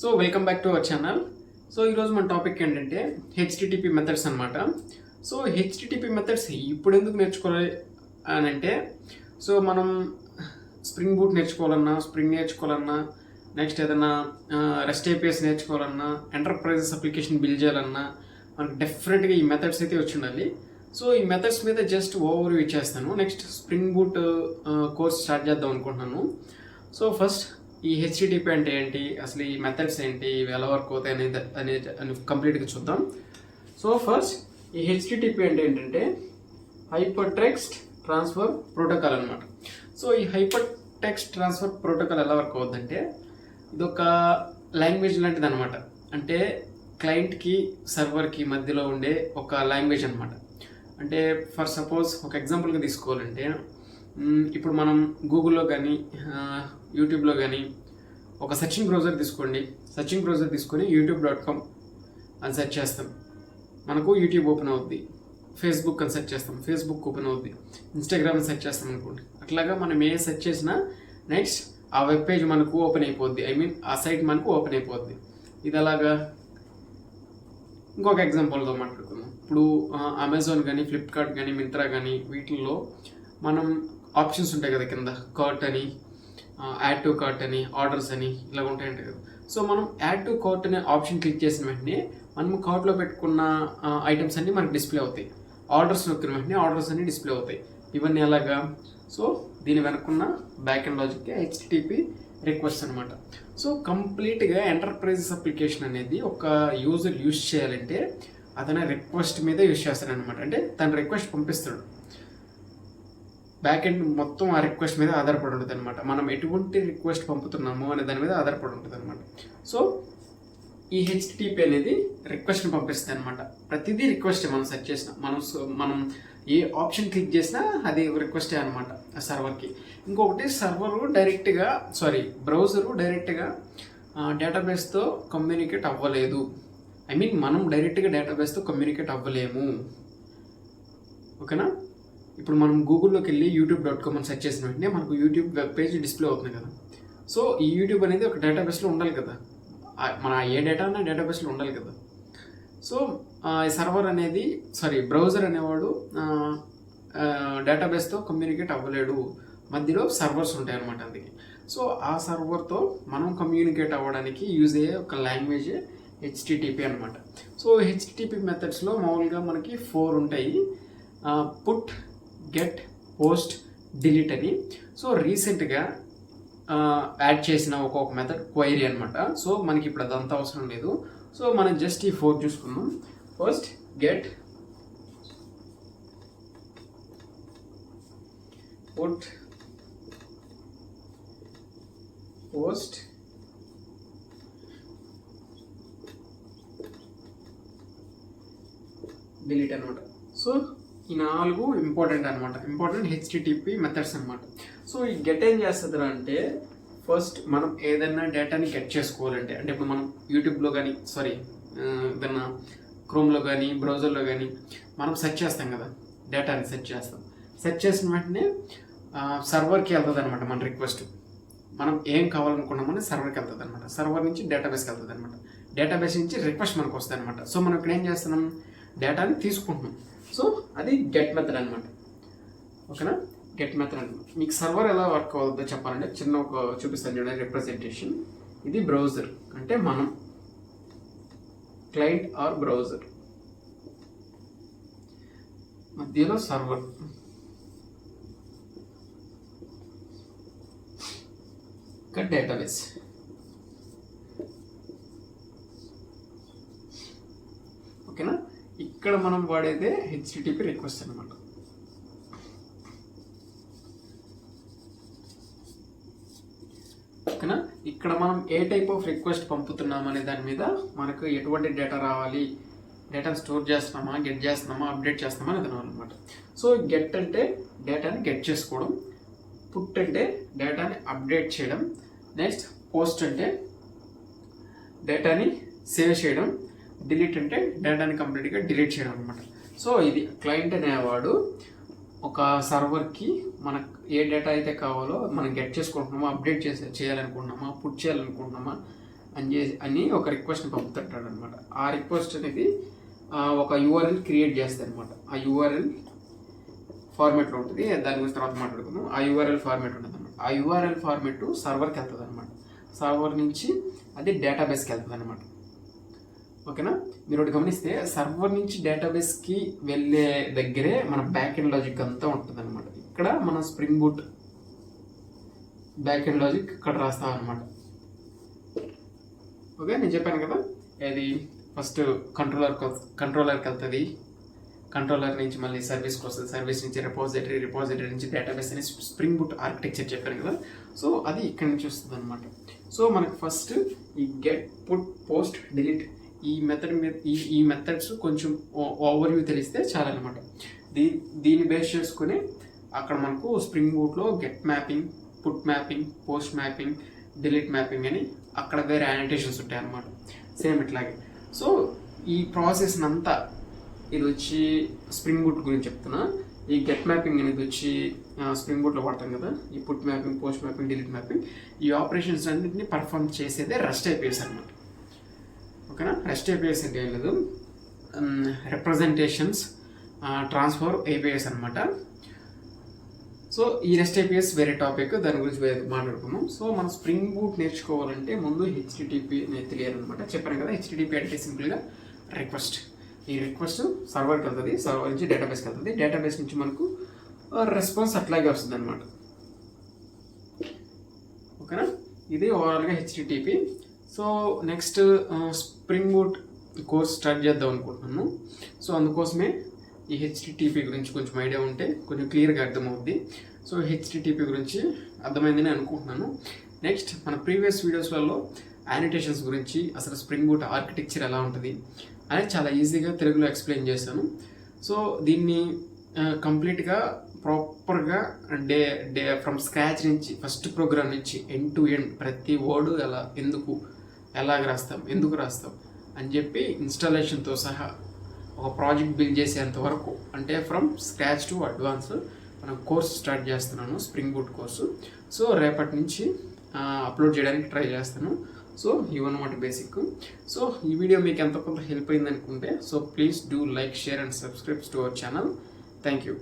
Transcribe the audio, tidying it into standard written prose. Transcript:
So welcome back to our channel. So ఈరోజు మన topic ఏంటంటే హెచ్టిటిపి మెథడ్స్ అనమాట. సో హెచ్టిటిపి మెథడ్స్ ఇప్పుడు ఎందుకు నేర్చుకోవాలి అని అంటే, సో మనం స్ప్రింగ్ బూట్ నేర్చుకోవాలన్నా నెక్స్ట్ ఏదైనా రెస్ట్ ఏపీఎస్ నేర్చుకోవాలన్నా, ఎంటర్ప్రైజెస్ అప్లికేషన్ బిల్డ్ చేయాలన్నా మనకు డెఫినెట్గా ఈ మెథడ్స్ అయితే వచ్చి ఉండాలి. సో ఈ మెథడ్స్ మీద జస్ట్ ఓవర్ వ్యూ ఇచ్చేస్తాను. Next spring boot course start చేద్దాం అనుకుంటున్నాను. సో ఫస్ట్ ఈ హెచ్టిటిపి అంటే ఏంటి, అసలు ఈ మెథడ్స్ ఏంటి, ఇవి ఎలా వర్క్ అవుతాయి అనేది కంప్లీట్గా చూద్దాం. సో ఫస్ట్ ఈ హెచ్టిటిపి అంటే ఏంటంటే హైపర్ టెక్స్ట్ ట్రాన్స్ఫర్ ప్రోటోకాల్ అనమాట. సో ఈ హైపర్ టెక్స్ట్ ట్రాన్స్ఫర్ ప్రోటోకాల్ ఎలా వర్క్ అవుతుందంటే, ఇదొక లాంగ్వేజ్ లాంటిది అనమాట. అంటే క్లయింట్కి సర్వర్కి మధ్యలో ఉండే ఒక లాంగ్వేజ్ అనమాట. అంటే ఫర్ సపోజ్ ఒక ఎగ్జాంపుల్గా తీసుకోవాలంటే, ఇప్పుడు మనం గూగుల్లో కానీ యూట్యూబ్లో కానీ ఒక సెర్చింగ్ బ్రౌజర్ తీసుకొని youtube.com అని సెర్చ్ చేస్తాం, మనకు యూట్యూబ్ ఓపెన్ అవుద్ది. ఫేస్బుక్ అని సెర్చ్ చేస్తాం, ఫేస్బుక్ ఓపెన్ అవుద్ది. ఇన్స్టాగ్రామ్ అని సెర్చ్ చేస్తాం అనుకోండి. అట్లాగా మనం ఏ సెర్చ్ చేసినా నెక్స్ట్ ఆ వెబ్ పేజ్ మనకు ఓపెన్ అయిపోద్ది. ఆ సైట్ మనకు ఓపెన్ అయిపోద్ది. ఇది అలాగా. ఇంకొక ఎగ్జాంపుల్తో మాట్లాడుకుందాం. ఇప్పుడు అమెజాన్ కానీ, ఫ్లిప్కార్ట్ కానీ, మింత్రా కానీ వీటిల్లో మనం ఆప్షన్స్ ఉంటాయి కదా, కింద కార్ట్ అని, యాడ్ టు కార్ట్ అని, ఆర్డర్స్ అని ఇలా ఉంటాయంట కదా. సో మనం యాడ్ టు కార్ట్ అనే ఆప్షన్ క్లిక్ చేసిన వెంటనే మనం కార్ట్లో పెట్టుకున్న ఐటమ్స్ అన్నీ మనకు డిస్ప్లే అవుతాయి. ఆర్డర్స్ నొక్కిన వెంటనే ఆర్డర్స్ అన్నీ డిస్ప్లే అవుతాయి. ఇవన్నీ ఎలాగా? సో దీని వెనుకున్న back and logic HTTP request అనమాట. సో కంప్లీట్గా ఎంటర్ప్రైజెస్ అప్లికేషన్ అనేది ఒక యూజర్ యూజ్ చేయాలంటే అతని రిక్వెస్ట్ మీద యూజ్ చేస్తాడనమాట. అంటే తన రిక్వెస్ట్ పంపిస్తాడు, బ్యాక్ ఎండ్ మొత్తం ఆ రిక్వెస్ట్ మీద ఆధారపడి ఉంటుంది అనమాట. మనం ఎటువంటి రిక్వెస్ట్ పంపుతున్నాము అనే దాని మీద ఆధారపడి ఉంటుంది అనమాట. సో ఈ హెచ్టిటిపి అనేది రిక్వెస్ట్ని పంపిస్తుంది అనమాట. ప్రతిదీ రిక్వెస్టే. మనం సెర్చ్ చేసిన, మనం ఏ ఆప్షన్ క్లిక్ చేసినా అది రిక్వెస్టే అనమాట ఆ సర్వర్కి. ఇంకొకటి బ్రౌజరు డైరెక్ట్గా డేటాబేస్తో కమ్యూనికేట్ అవ్వలేదు. మనం డైరెక్ట్గా డేటాబేస్తో కమ్యూనికేట్ అవ్వలేము. ఓకేనా? ఇప్పుడు మనం గూగుల్లోకి వెళ్ళి youtube.com అని సెర్చ్ చేసిన వెంటనే మనకు యూట్యూబ్ వెబ్ పేజ్ డిస్ప్లే అవుతుంది కదా. సో ఈ యూట్యూబ్ అనేది ఒక డేటాబేస్లో ఉండాలి కదా, మన ఏ డేటా అన్నా డేటాబేస్లో ఉండాలి కదా. సో బ్రౌజర్ అనేవాడు డేటాబేస్తో కమ్యూనికేట్ అవ్వలేడు. మధ్యలో సర్వర్స్ ఉంటాయి అన్నమాట. అందుకే సో ఆ సర్వర్తో మనం కమ్యూనికేట్ అవ్వడానికి యూజ్ అయ్యే ఒక లాంగ్వేజే హెచ్టిటిపి అనమాట. సో హెచ్టిటిపి మెథడ్స్లో మామూలుగా మనకి 4 ఉంటాయి. పుట్, గెట్, పోస్ట్, డిలీట్ అని. సో రీసెంట్గా యాడ్ చేసిన ఒక్కొక్క మెథడ్ క్వైరీ అనమాట. సో మనకి ఇప్పుడు అదంతా అవసరం లేదు. సో మనం జస్ట్ ఈ 4 చూసుకుందాం. First get, put, post, delete అనమాట. సో ఈ 4 ఇంపార్టెంట్ హెచ్టిటిపి మెథడ్స్ అనమాట. సో ఈ గెట్ ఏం చేస్తుంది అంటే, ఫస్ట్ మనం ఏదైనా డేటాని గెట్ చేసుకోవాలంటే, అంటే ఇప్పుడు మనం యూట్యూబ్లో కానీ ఏదైనా క్రోమ్లో కానీ బ్రౌజర్లో కానీ మనం సెర్చ్ చేస్తాం కదా, డేటాని సెర్చ్ చేసిన వెంటనే సర్వర్కి వెళ్తుంది అనమాట. మన రిక్వెస్ట్ మనం ఏం కావాలనుకున్నామని సర్వర్కి వెళ్తుంది అనమాట. సర్వర్ నుంచి డేటాబేస్కి వెళ్తుంది అనమాట. డేటాబేస్ నుంచి రిక్వెస్ట్ మనకు వస్తుంది అనమాట. సో మనం ఇక్కడ ఏం చేస్తున్నాం, డేటాని తీసుకుంటున్నాం. సో అది గెట్ మెథడ్ అనమాట. ఓకేనా? గెట్ మెథడ్ అనమాట. మీకు సర్వర్ ఎలా వర్క్ అవుతుందో చెప్పాలంటే చిన్న ఒక చూపిస్తాను చూడండి, రిప్రజెంటేషన్. ఇది బ్రౌజర్, అంటే మనం క్లయింట్ ఆర్ బ్రౌజర్, మధ్యలో సర్వర్, ఇంకా డేటాబేస్. ఓకేనా? ఇక్కడ మనం వాడేదే హెచ్టిటిపి రిక్వెస్ట్ అనమాట. ఓకేనా? ఇక్కడ మనం ఏ టైప్ ఆఫ్ రిక్వెస్ట్ పంపుతున్నాం అనే దాని మీద మనకు ఎటువంటి డేటా రావాలి, డేటాను స్టోర్ చేస్తున్నామా, గెట్ చేస్తున్నామా, అప్డేట్ చేస్తున్నామా అనేది అనమాట. సో గెట్ అంటే డేటాని గెట్ చేసుకోవడం, పుట్ అంటే డేటాని అప్డేట్ చేయడం, నెక్స్ట్ పోస్ట్ అంటే డేటాని సేవ్ చేయడం, డిలీట్ అంటే డేటాని కంప్లీట్గా డిలీట్ చేయడం అనమాట. సో ఇది క్లయింట్ అనేవాడు ఒక సర్వర్కి మనకు ఏ డేటా అయితే కావాలో మనం గెట్ చేసుకుంటున్నామా, అప్డేట్ చేయాలనుకుంటున్నామా, పుట్ చేయాలనుకుంటున్నామా, అని ఒక రిక్వెస్ట్ని పంపుతుంటాడు అనమాట. ఆ రిక్వెస్ట్ అనేది ఒక యూఆర్ఎల్ క్రియేట్ చేస్తాయి అనమాట. ఆ యూఆర్ఎల్ ఫార్మేట్లో ఉంటుంది, దాని గురించి తర్వాత మాట్లాడుకున్నాం. ఆ యూఆర్ఎల్ ఫార్మేట్ ఉంటుంది అనమాట. ఆ యూఆర్ఎల్ ఫార్మేట్ సర్వర్కి వెళ్తుంది అనమాట. సర్వర్ నుంచి అది డేటాబేస్కి వెళ్తుంది అనమాట. ఓకేనా? మీరు ఒకటి గమనిస్తే సర్వర్ నుంచి డేటాబేస్కి వెళ్ళే దగ్గరే మన బ్యాక్ ఎండ్ లాజిక్ అంతా ఉంటుంది అనమాట. ఇక్కడ మన spring boot back end logic ఇక్కడ రాస్తాం అనమాట. ఓకే, నేను చెప్పాను కదా, ఇది ఫస్ట్ కంట్రోలర్కి వెళ్తుంది, కంట్రోలర్ నుంచి మళ్ళీ సర్వీస్కి వస్తుంది, సర్వీస్ నుంచి రిపోజిటరీ నుంచి డేటాబేస్ అని స్ప్రింగ్ బూట్ ఆర్కిటెక్చర్ చెప్పాను కదా. సో అది ఇక్కడ నుంచి వస్తుంది అనమాట. సో మనకు ఫస్ట్ ఈ గెట్, పుట్, పోస్ట్, డిలీట్ ఈ మెథడ్స్ కొంచెం ఓవర్వ్యూ తెలిస్తే చాలన్నమాట. దీన్ని బేస్ చేసుకుని అక్కడ మనకు స్ప్రింగ్ బూట్లో get mapping, put mapping, post mapping, delete mapping అని అక్కడ వేరే యానిటేషన్స్ ఉంటాయి అన్నమాట. సేమ్ ఇట్లాగే. సో ఈ ప్రాసెస్ అంతా ఇది వచ్చి స్ప్రింగ్ బూట్ గురించి చెప్తున్నా. ఈ గెట్ మ్యాపింగ్ అనేది వచ్చి స్ప్రింగ్ బూట్లో వాడతాం కదా. ఈ put mapping, post mapping, delete mapping ఈ ఆపరేషన్స్ అన్నింటినీ పర్ఫామ్ చేసేదే రెస్ట్ APIs అనమాట. ఓకేనా? రెస్ట్ APIs అంటే ఏం లేదు, రిప్రజెంటేషన్స్ ట్రాన్స్ఫర్ APIs అనమాట. సో ఈ రెస్ట్ APIs వేరే టాపిక్, దాని గురించి వేరే మాట్లాడుకున్నాం. సో మనం స్ప్రింగ్ బూట్ నేర్చుకోవాలంటే ముందు HTTP తెలియాలన్నమాట. చెప్పాను కదా, HTTP అంటే సింపుల్గా రిక్వెస్ట్. ఈ రిక్వెస్ట్ సర్వర్కి వెళ్తుంది, సర్వర్ నుంచి డేటాబేస్కి వెళ్తుంది, డేటాబేస్ నుంచి మనకు రెస్పాన్స్ అట్లాగే వస్తుంది అనమాట. ఓకేనా? ఇది ఓవరాల్గా HTTP. So next spring boot course start చేద్దాం అనుకుంటున్నాను. సో అందుకోసమే ఈ HTTP గురించి కొంచెం ఐడియా ఉంటే కొంచెం క్లియర్గా అర్థమవుద్ది. సో HTTP గురించి అర్థమైందని అనుకుంటున్నాను. నెక్స్ట్ మన ప్రీవియస్ వీడియోస్లలో యానిటేషన్స్ గురించి, అసలు స్ప్రింగ్ బూట్ ఆర్కిటెక్చర్ ఎలా ఉంటుంది అనేది చాలా ఈజీగా తెలుగులో ఎక్స్ప్లెయిన్ చేశాను. సో దీన్ని కంప్లీట్గా ప్రాపర్గా ఫ్రమ్ స్క్రాచ్ నుంచి, ఫస్ట్ ప్రోగ్రామ్ నుంచి ఎండ్ టు ఎండ్ ప్రతి వర్డ్ ఎందుకు రాస్తాం అని చెప్పి ఇన్స్టాలేషన్తో సహా ఒక ప్రాజెక్ట్ బిల్డ్ చేసేంత వరకు, అంటే ఫ్రమ్ స్క్రాచ్ టు అడ్వాన్స్ మనం కోర్స్ స్టార్ట్ చేస్తున్నాను, స్ప్రింగ్ బూట్ కోర్సు. సో రేపటి నుంచి అప్లోడ్ చేయడానికి ట్రై చేస్తాను. సో ఇవన్నమాట బేసిక్. సో ఈ వీడియో మీకు ఎంత కొంత హెల్ప్ అయింది అనుకుంటే, so please do like, share and subscribe to our channel. Thank you.